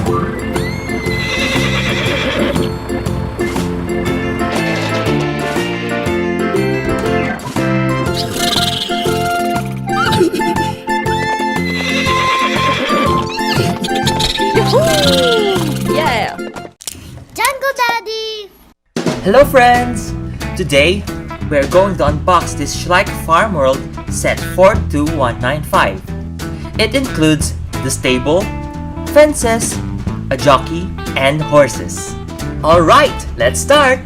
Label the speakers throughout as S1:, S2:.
S1: Yeah!
S2: Jungle Daddy!
S3: Hello friends! Today, we're going to unbox this Schleich Farm World set 42195. It includes the stable, fences, a jockey, and horses. Alright, let's start!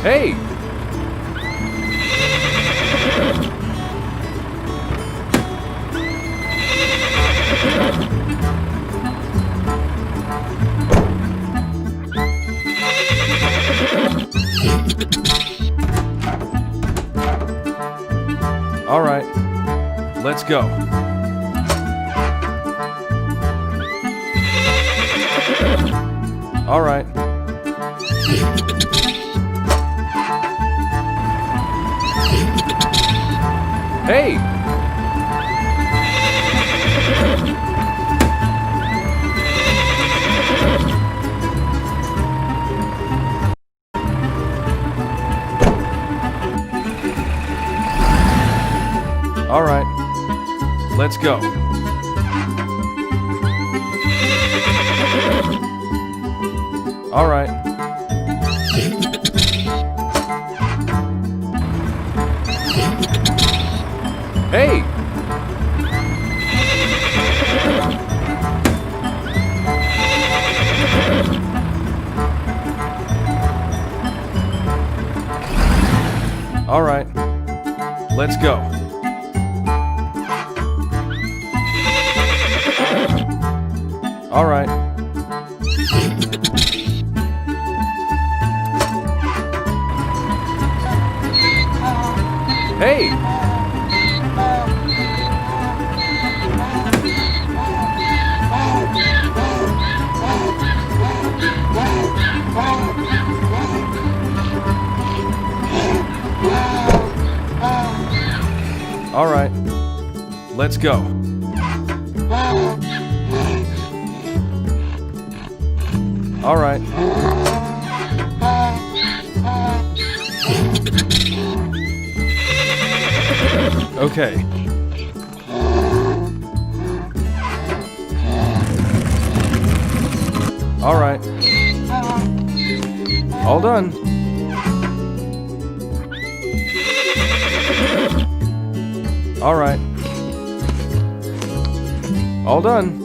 S4: Hey! All right, let's go. All right. Hey! All right, let's go. All right. Hey! All right, let's go. All right. Hey! All right. Let's go. All right. Okay. All right. All done. All right. All done.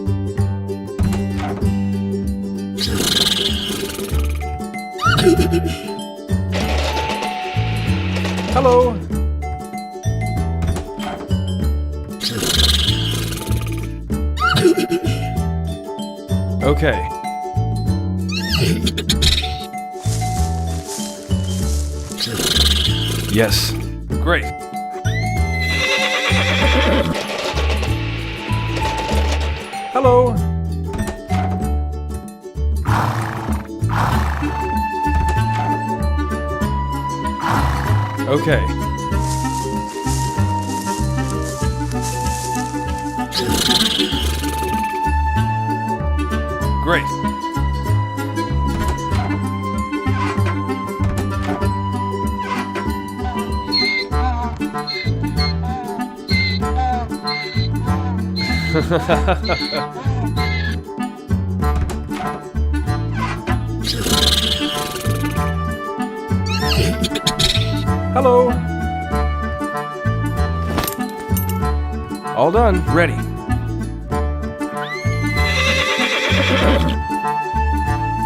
S4: Hello. Okay. Yes. Great. Hello. Okay. Great. Hello. All done. Ready.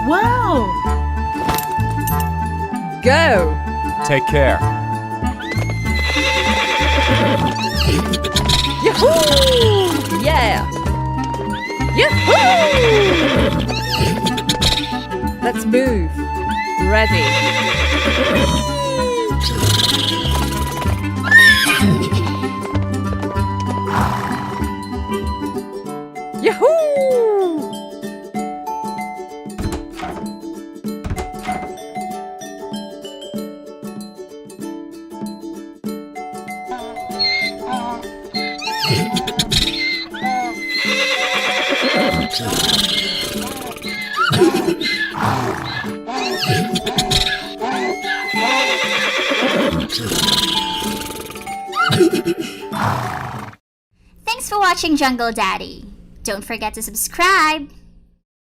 S1: Wow! Go!
S4: Take care.
S1: Yahoo! Yeah! Yahoo! Let's move. Ready. Yahoo!
S2: Thanks for watching Jungle Daddy. Don't forget to subscribe.